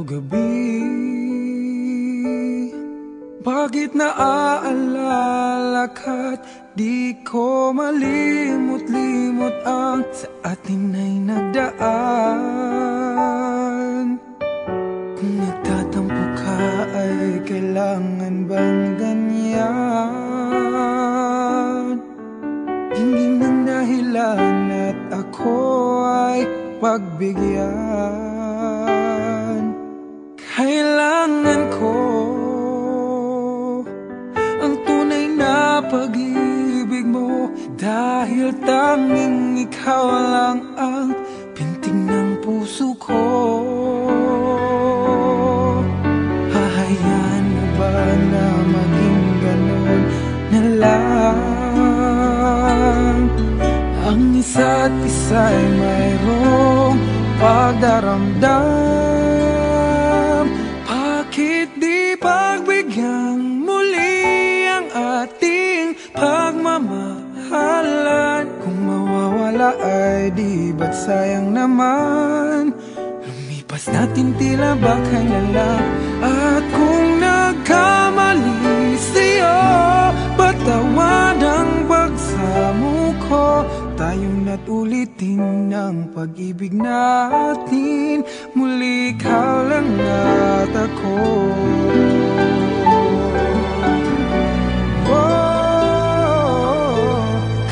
gabi, bakit naaalala ka't di ko malimot-limot ang sa atin ay nagdaan? Kung nagtatampo ka ay kailangan bang ganyan? Hindi ng dahilan at ako ay pagbigyan. Kailangan ko ang tunay na pag-ibig mo, dahil tanging ikaw lang ang pintig ng puso ko. Hahayaan mo ba na maging ganon na lang? Ang isa't isa'y mayroong pagdaramdam. Bakit di pagbigyan muli ang ating pagmamahalan? Kung mawawala ay di ba't sayang naman? Lumipas natin tila ba kailan lang? At kung nagkamali sa'yo, patawad ang pagsamo ko. Tayong na't ulitin ng pag-ibig natin, muli ikaw lang at ako.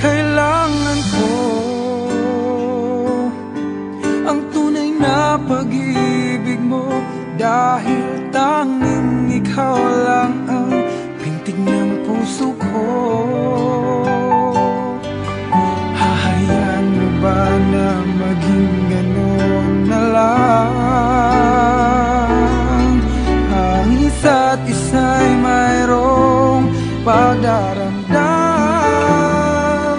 Kailangan ko ang tunay na pag-ibig mo, dahil tanging ikaw lang ang pintig ng puso ko. Hahayaan mo ba na maging ganon na lang? Ang isa't isa'y mayroong pagdaramdam.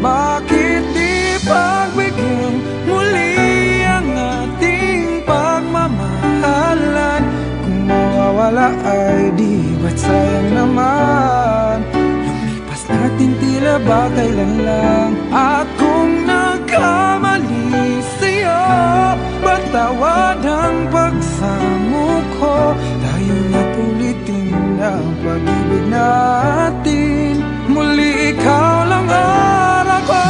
Bakit di pagbigyan muli ang ating pagmamahalan? Kung mawawala ay di ba't sayang naman? Lumipas natin tila ba kailan lang? At kung nagkamali sa'yo, patawad ang pagsamo ko. Tayo na't ulitin ang pag-ibig natin, muli ikaw lang at ako.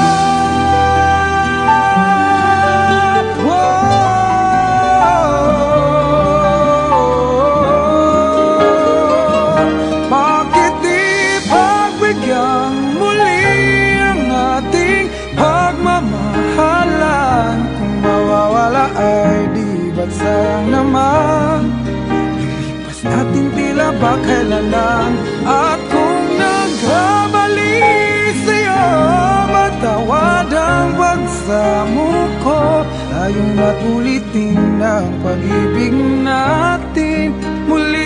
Bakit di pagbigyan muli ang ating pagmamahalan? Kung mawawala ay di ba't sayang naman? Lumipas natin tila ba kailan lang? At kung nagkamali sa'yo, matawad ang pagsamo ko. Tayong na't ulitin ang pag-ibig natin, muli